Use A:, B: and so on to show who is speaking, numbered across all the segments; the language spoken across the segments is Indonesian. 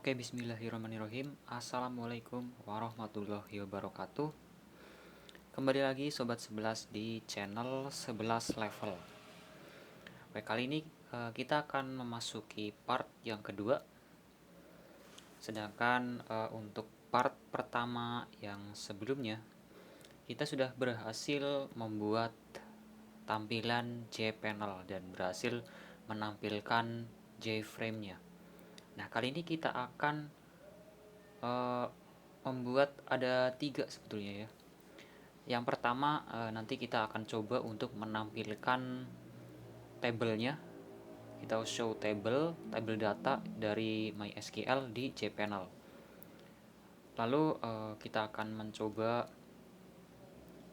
A: Oke, bismillahirrahmanirrahim. Assalamualaikum warahmatullahi wabarakatuh. Kembali lagi Sobat 11 di channel 11 level. Baik, kali ini kita akan memasuki part yang kedua. Sedangkan untuk part pertama yang sebelumnya, kita sudah berhasil membuat tampilan JPanel dan berhasil menampilkan JFrame-nya. Nah, kali ini kita akan membuat ada 3 sebetulnya ya. Yang pertama, nanti kita akan coba untuk menampilkan tabelnya. Kita show tabel data dari MySQL di JPanel. Lalu kita akan mencoba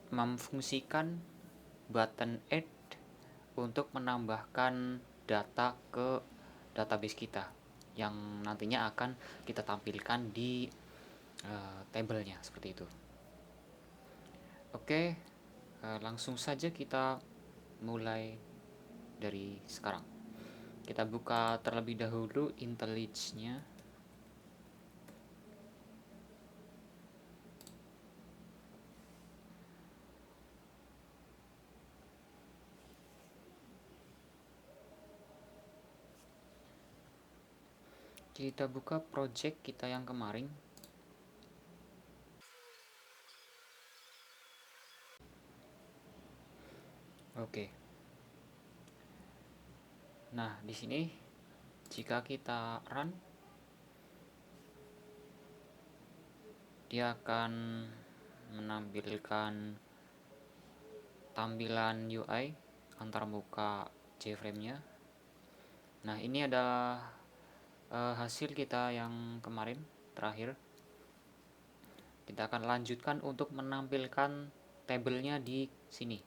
A: memfungsikan button add untuk menambahkan data ke database kita yang nantinya akan kita tampilkan di tabelnya seperti itu. Oke, langsung saja kita mulai dari sekarang. Kita buka terlebih dahulu IntelliJ-nya. Kita buka project kita yang kemarin. Oke. Nah, di sini jika kita run, dia akan menampilkan tampilan UI antarmuka JFrame-nya. Nah, ini adalah hasil kita yang kemarin terakhir. Kita akan lanjutkan untuk menampilkan tabelnya di sini.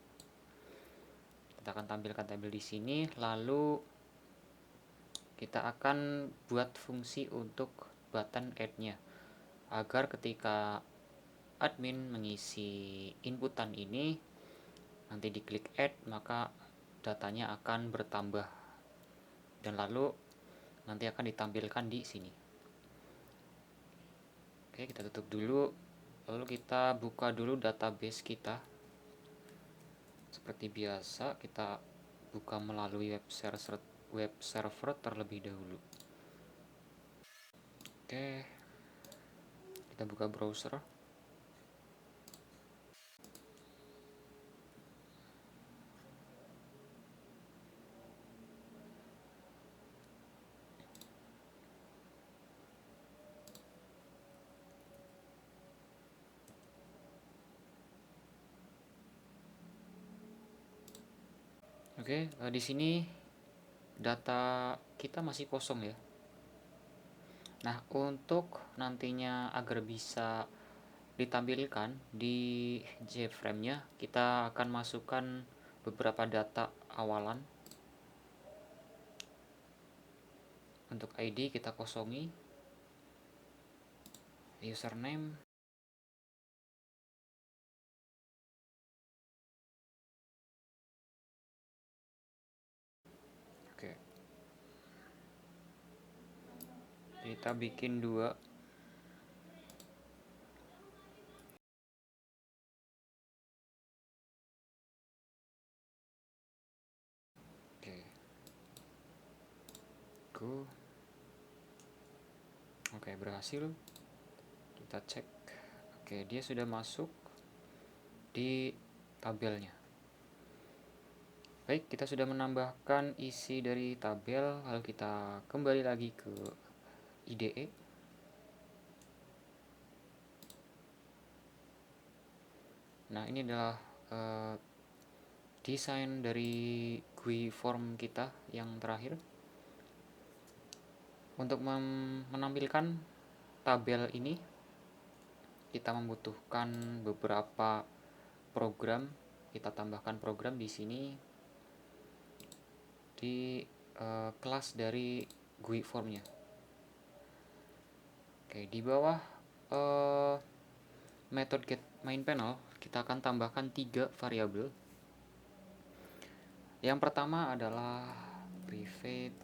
A: Kita akan tampilkan tabel di sini, lalu kita akan buat fungsi untuk button add-nya agar ketika admin mengisi inputan ini, nanti diklik add, maka datanya akan bertambah dan lalu nanti akan ditampilkan di sini. Oke, kita tutup dulu, lalu kita buka dulu database kita. Seperti biasa, kita buka melalui web server terlebih dahulu. Oke, kita buka browser. Oke, di sini data kita masih kosong ya. Nah, untuk nantinya agar bisa ditampilkan di JFrame-nya, kita akan masukkan beberapa data awalan. Untuk ID kita kosongi, username, oke, kita bikin 2. Oke, go. Oke, berhasil. Kita cek. Oke, dia sudah masuk di tabelnya. Baik, kita sudah menambahkan isi dari tabel, lalu kita kembali lagi ke IDE. Nah, ini adalah desain dari GUI form kita yang terakhir. Untuk menampilkan tabel ini, kita membutuhkan beberapa program. Kita tambahkan program di sini di kelas dari GUI formnya. Oke, di bawah method get main panel kita akan tambahkan 3 variabel. Yang pertama adalah private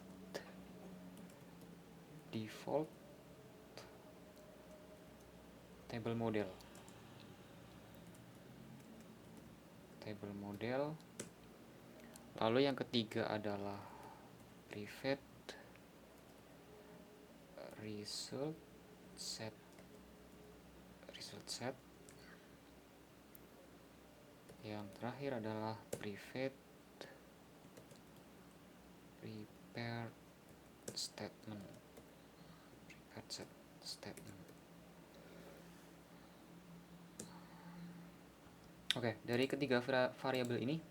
A: default table model. Lalu yang ketiga adalah private result set. Yang terakhir adalah private prepared statement. Oke, dari ketiga variabel ini,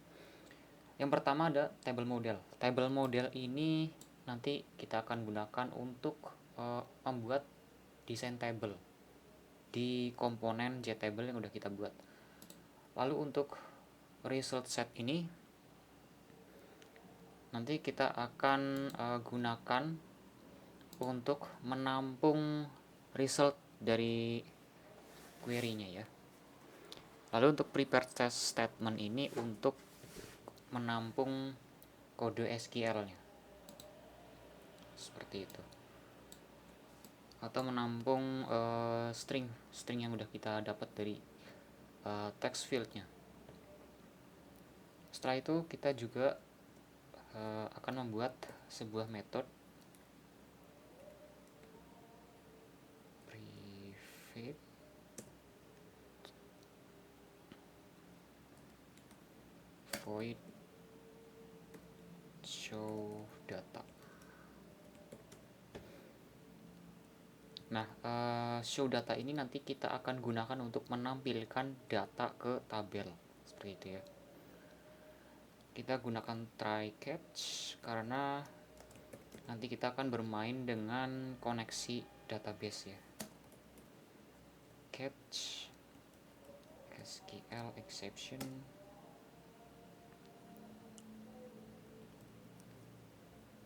A: yang pertama ada table model. Table model ini nanti kita akan gunakan untuk membuat desain table di komponen JTable yang udah kita buat. Lalu untuk result set ini nanti kita akan gunakan untuk menampung result dari query-nya ya. Lalu untuk prepare test statement ini untuk menampung kode SQL-nya. Seperti itu. Atau menampung string yang udah kita dapat dari text field-nya. Setelah itu kita juga akan membuat sebuah metode private void show data. Nah, show data ini nanti kita akan gunakan untuk menampilkan data ke tabel seperti itu ya. Kita gunakan try catch karena nanti kita akan bermain dengan koneksi database ya. Catch SQL exception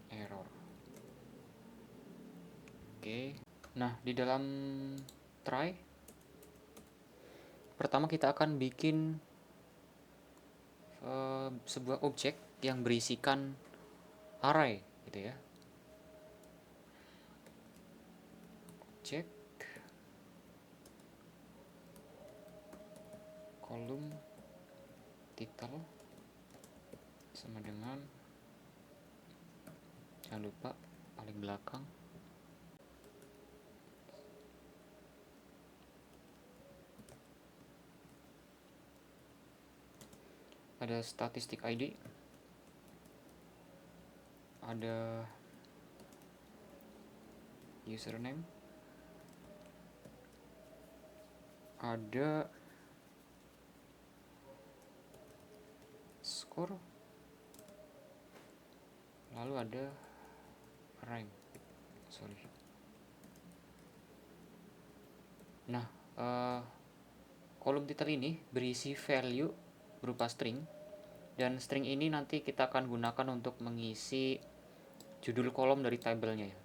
A: error. Oke. Nah, di dalam try pertama kita akan bikin sebuah objek yang berisikan array gitu ya. Objek kolom title sama dengan, jangan lupa paling belakang ada statistik ID, ada username, ada score, lalu ada rank. Nah, kolom title ini berisi value berupa string, dan string ini nanti kita akan gunakan untuk mengisi judul kolom dari tabelnya ya.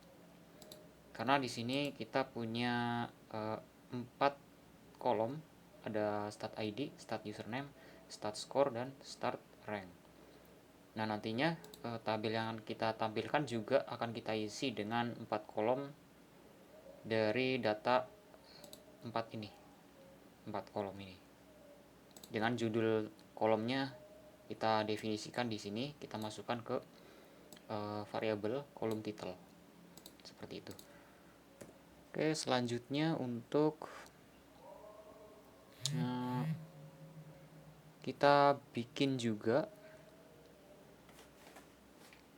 A: Karena di sini kita punya 4 kolom, ada start ID, start username, start score, dan start rank. Nah, nantinya tabel yang kita tampilkan juga akan kita isi dengan 4 kolom dari data 4 kolom ini. Dengan judul kolomnya kita definisikan di sini, kita masukkan ke variabel kolom title. Seperti itu. Oke, selanjutnya untuk kita bikin juga,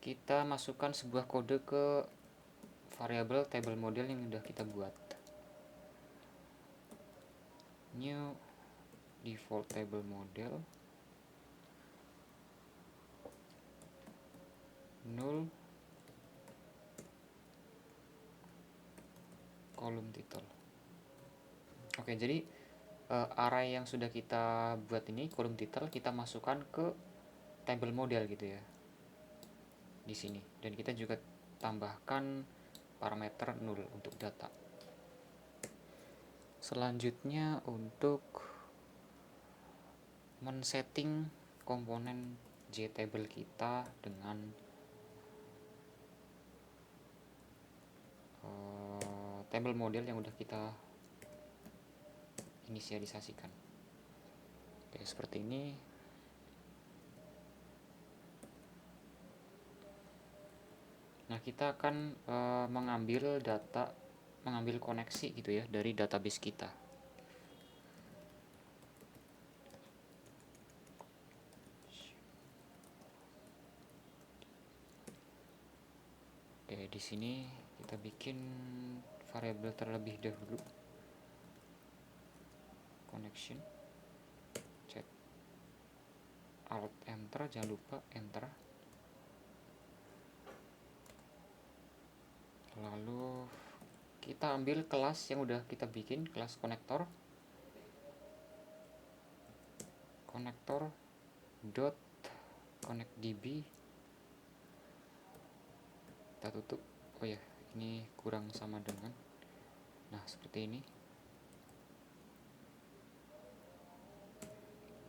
A: kita masukkan sebuah kode ke variabel table model yang sudah kita buat. New default table model null kolom title. Oke, jadi array yang sudah kita buat ini, kolom title, kita masukkan ke table model gitu ya di sini, dan kita juga tambahkan parameter null untuk data. Selanjutnya untuk men-setting komponen JTable kita dengan table model yang udah kita inisialisasikan. Oke, seperti ini. Nah, kita akan mengambil koneksi gitu ya dari database kita. Oke, di sini kita bikin variabel terlebih dahulu. Connection. Chat. Alt enter, jangan lupa enter. Lalu kita ambil kelas yang udah kita bikin, kelas konektor. Konektor dot connectdb. Kita tutup. Oh ya, ini kurang sama dengan. Nah, seperti ini.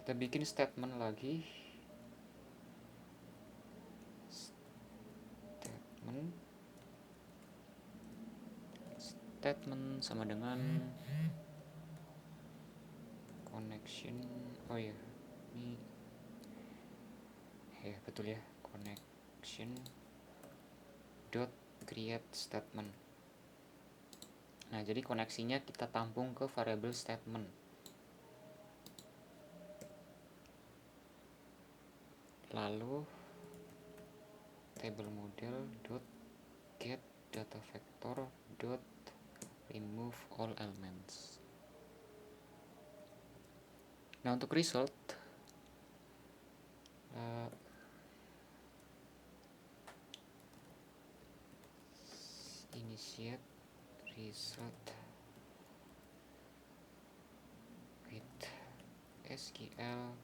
A: Kita bikin statement lagi. Statement sama dengan connection. Oh ya, ini ya betul ya, connection dot create statement. Nah, jadi koneksinya kita tampung ke variabel statement. Lalu table model dot get data vector dot remove all elements. Nah, untuk result initiate result with SQL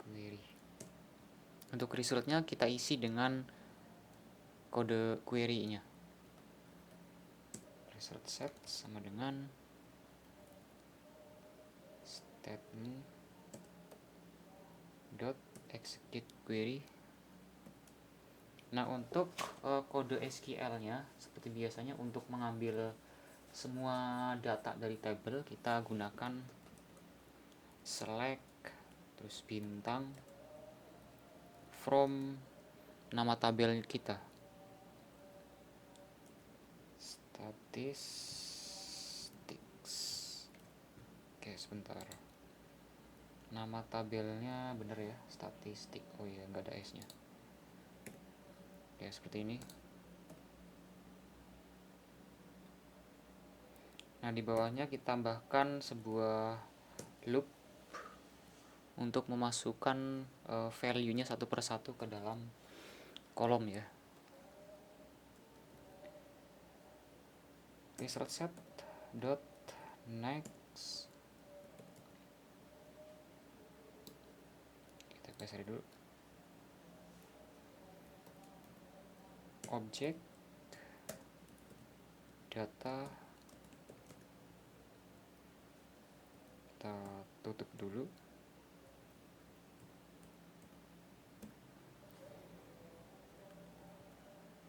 A: query. Untuk resultnya kita isi dengan kode query-nya. Result set sama dengan statement dot execute query. Nah, untuk kode SQL-nya seperti biasanya untuk mengambil semua data dari tabel kita gunakan select terus bintang from nama tabel kita. Statistics. Oke, sebentar. Nama tabelnya bener ya, statistik. Oh iya, nggak ada S-nya. Ya, seperti ini. Nah, di bawahnya kita tambahkan sebuah loop untuk memasukkan value-nya satu persatu ke dalam kolom ya. Result set dot next. Kita geser dulu. Object data, kita tutup dulu.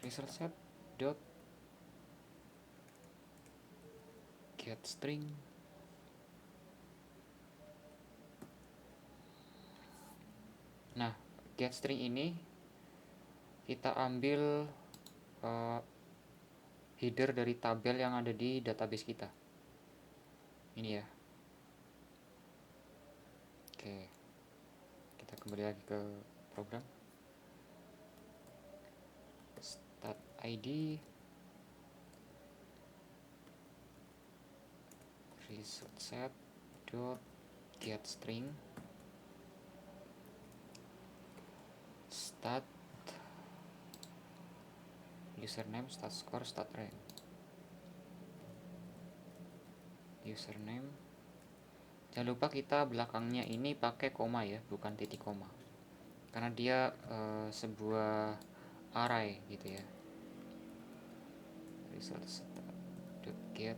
A: Result set dot get string. Nah, get string ini kita ambil header dari tabel yang ada di database kita. Ini ya. Oke, kita kembali lagi ke program. Start ID, result set dot get string, stat username, stat score, stat rank. Username, jangan lupa kita belakangnya ini pakai koma ya, bukan titik koma, karena dia sebuah array gitu ya. Result dot get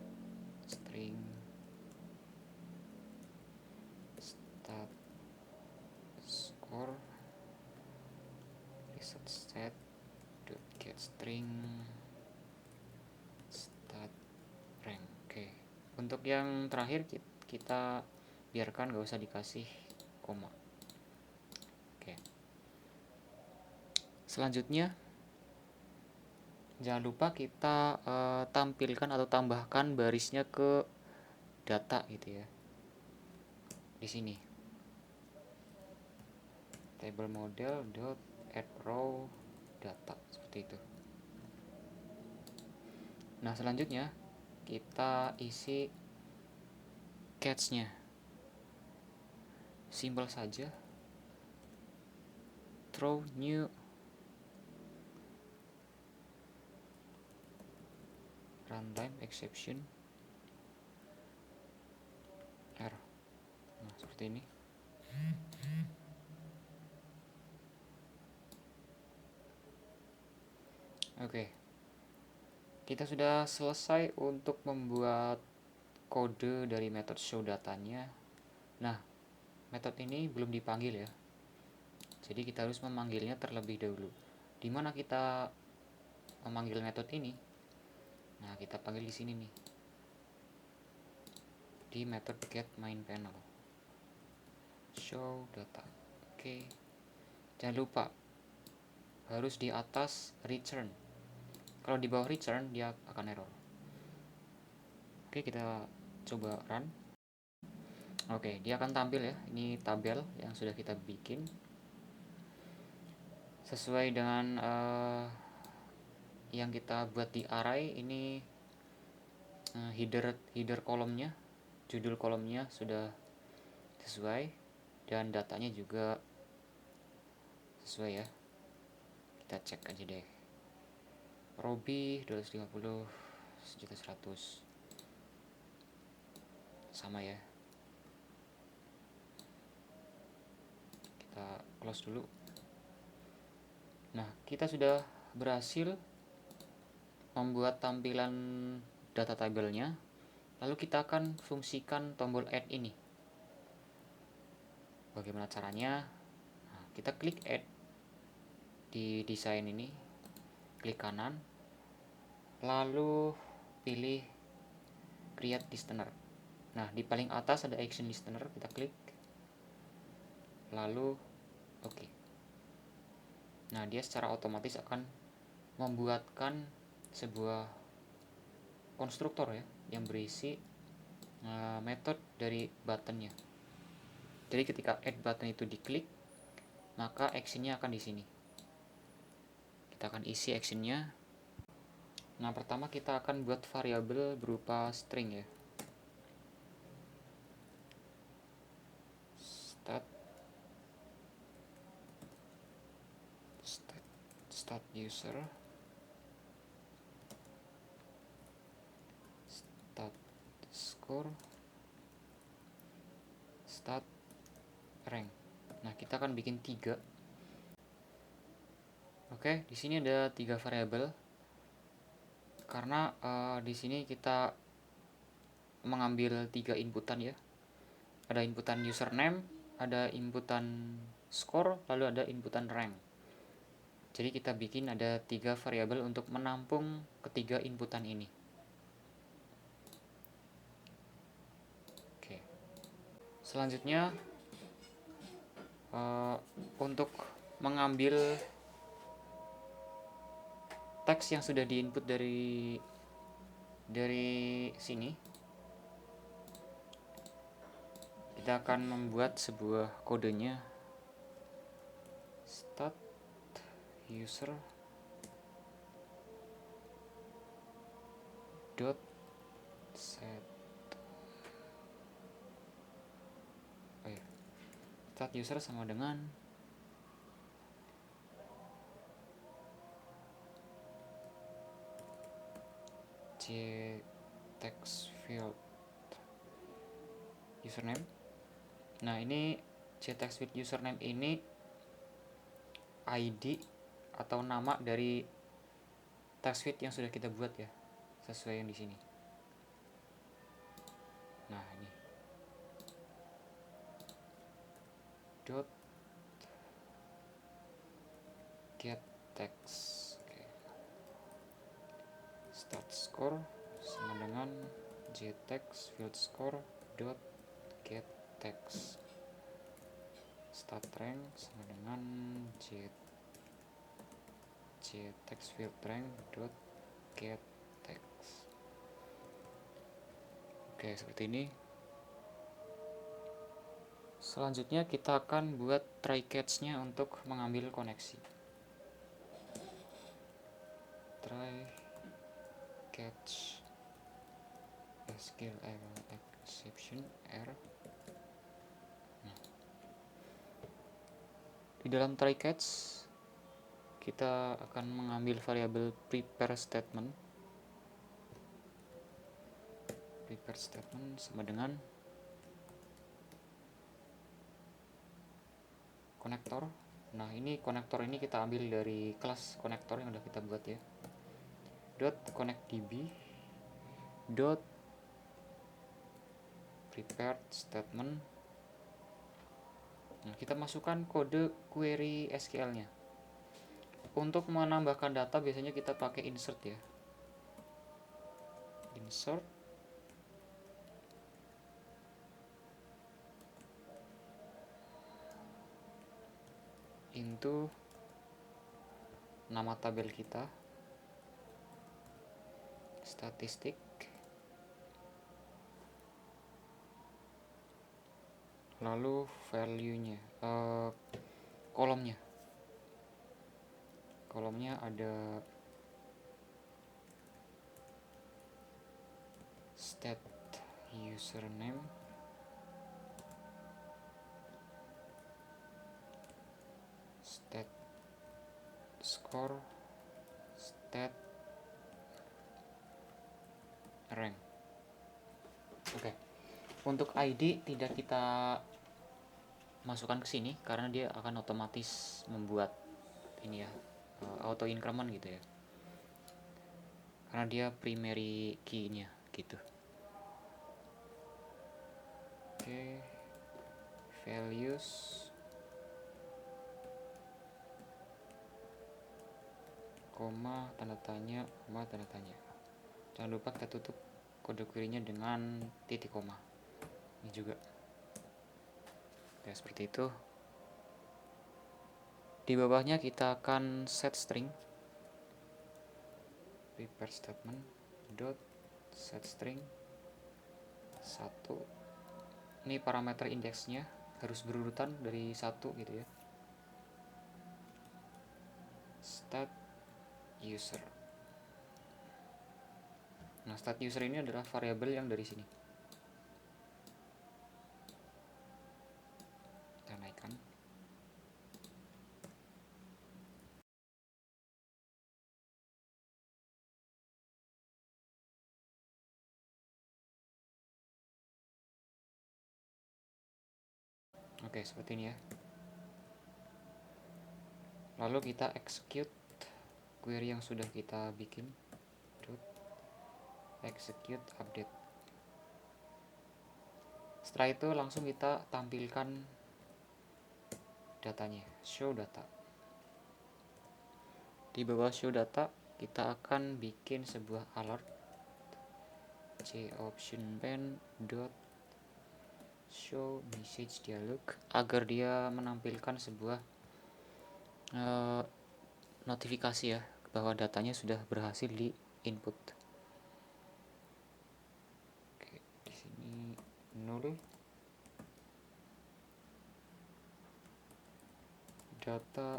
A: string stat score, result set dot get string stat rank. Oke, Untuk yang terakhir kita biarkan, gak usah dikasih koma. Oke. Selanjutnya jangan lupa kita tampilkan atau tambahkan barisnya ke data gitu ya. Di sini table model dot add row data, seperti itu. Nah, selanjutnya kita isi catch-nya. Simpel saja, throw new runtime exception error. Nah, seperti ini. Oke, kita sudah selesai untuk membuat kode dari method show datanya. Nah, metode ini belum dipanggil ya, jadi kita harus memanggilnya terlebih dahulu. Dimana kita memanggil metode ini? Nah, kita panggil di sini nih, di method get main panel show data. Oke, jangan lupa harus di atas return. Kalau di bawah return dia akan error. Oke, kita coba run. Oke, dia akan tampil ya. Ini tabel yang sudah kita bikin sesuai dengan yang kita buat di array. Ini header kolomnya, judul kolomnya sudah sesuai, dan datanya juga sesuai ya. Kita cek aja deh. Robi 250 1.100 sama ya. Kita close dulu. Nah, kita sudah berhasil membuat tampilan data tabelnya. Lalu kita akan fungsikan tombol add ini. Bagaimana caranya? Nah, kita klik add di desain ini, klik kanan, lalu pilih create listener. Nah, di paling atas ada action listener, kita klik, lalu oke. Nah, dia secara otomatis akan membuatkan sebuah konstruktor ya, yang berisi metode dari buttonnya. Jadi ketika add button itu diklik, maka actionnya akan di sini. Kita akan isi actionnya. Nah, pertama kita akan buat variabel berupa string ya. Start user, start score, start rank. Nah, kita akan bikin 3. Oke, di sini ada 3 variabel. Karena di sini kita mengambil 3 inputan ya. Ada inputan username, ada inputan score, lalu ada inputan rank. Jadi kita bikin ada 3 variabel untuk menampung ketiga inputan ini. Oke. Selanjutnya untuk mengambil teks yang sudah diinput dari sini, kita akan membuat sebuah kodenya. Start user dot set start user sama dengan text field username. Nah, ini text field username ini ID atau nama dari text field yang sudah kita buat ya, sesuai yang di sini. Nah, ini dot get text. Oke. Start score sama dengan jtext field score dot get text start rank sama dengan jtext field rank dot get text. Oke, seperti ini. Selanjutnya kita akan buat try catch-nya untuk mengambil koneksi. Try catch SQL exception error. Nah, di dalam try catch kita akan mengambil variabel prepare statement. Prepare statement sama dengan konektor. Nah, ini konektor ini kita ambil dari kelas konektor yang udah kita buat ya. Dot connectdb dot prepared statement. Nah, kita masukkan kode query SQL-nya. Untuk menambahkan data biasanya kita pakai insert ya. Insert into nama tabel kita, statistik, lalu value-nya, kolomnya ada stat username, stat score, stat rank. Oke. Untuk ID tidak kita masukkan ke sini karena dia akan otomatis membuat ini ya, auto increment gitu ya. Karena dia primary key-nya gitu. Oke. Values koma tanda tanya, koma tanda tanya. Jangan lupa kita tutup kode query-nya dengan titik koma. Ini juga. Ya, seperti itu. Di bawahnya kita akan set string. Prepare statement dot set string 1. Ini parameter indeksnya harus berurutan dari 1 gitu ya. Stat user. Nah, stat user ini adalah variabel yang dari sini. Kita naikkan. Oke, seperti ini ya. Lalu kita execute query yang sudah kita bikin. Execute update. Setelah itu langsung kita tampilkan datanya, show data. Di bawah show data kita akan bikin sebuah alert coption_pen dot show message dialog agar dia menampilkan sebuah notifikasi ya bahwa datanya sudah berhasil di input. Oke, di sini 0. Data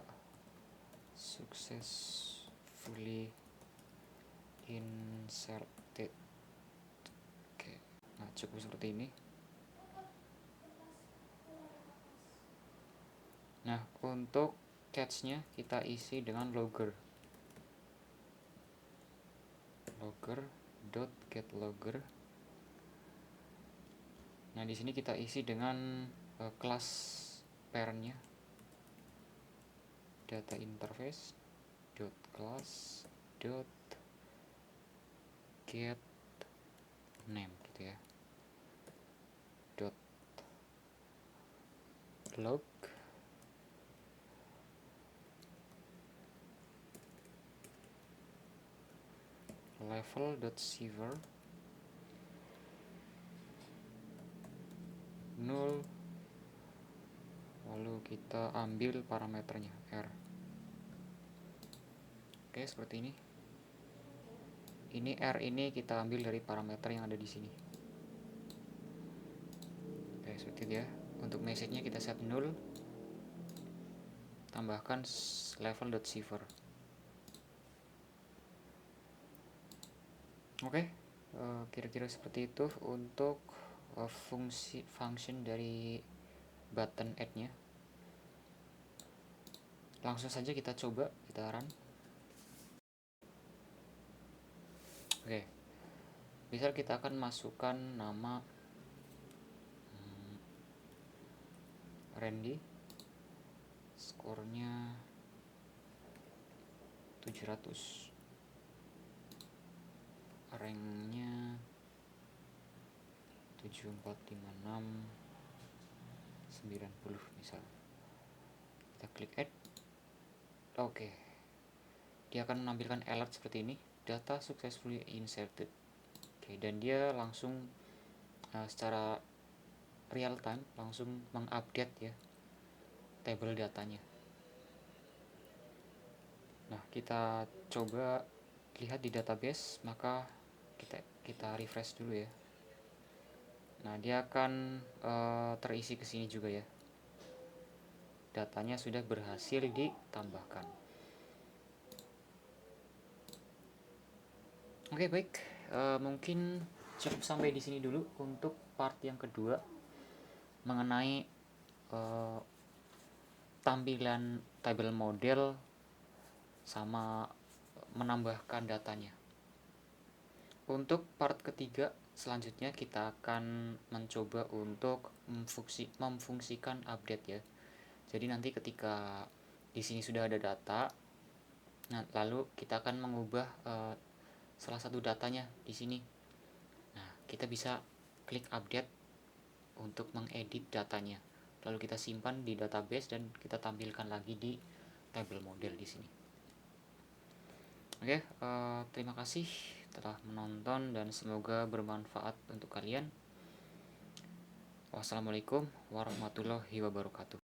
A: successfully inserted. Oke, nah cukup seperti ini. Nah, untuk catch-nya kita isi dengan logger. Logger.getLogger. Nah, di sini kita isi dengan kelas parent-nya. Data interface dot class dot get name gitu ya. Dot log level.silver 0, lalu kita ambil parameternya R. Oke, seperti ini. Ini R ini kita ambil dari parameter yang ada di sini. Oke, seperti itu ya. Untuk message-nya kita set 0, tambahkan level.cipher. Oke, kira-kira seperti itu untuk function dari button add-nya. Langsung saja kita coba, kita run. Oke, misal kita akan masukkan nama Randy, skornya 700, ranknya 745690 misal. Kita klik add. Oke, dia akan menampilkan alert seperti ini, data successfully inserted. Oke, dan dia langsung secara real time langsung mengupdate ya tabel datanya. Nah, kita coba lihat di database, maka kita refresh dulu ya. Nah, dia akan terisi ke sini juga ya. Datanya sudah berhasil ditambahkan. Oke, baik. Mungkin cukup sampai di sini dulu untuk part yang kedua mengenai tampilan table model sama menambahkan datanya. Untuk part ketiga selanjutnya kita akan mencoba untuk memfungsikan update ya. Jadi nanti ketika di sini sudah ada data, nah lalu kita akan mengubah salah satu datanya di sini. Nah, kita bisa klik update untuk mengedit datanya. Lalu kita simpan di database dan kita tampilkan lagi di table model di sini. Oke, terima kasih telah menonton dan semoga bermanfaat untuk kalian. Wassalamualaikum warahmatullahi wabarakatuh.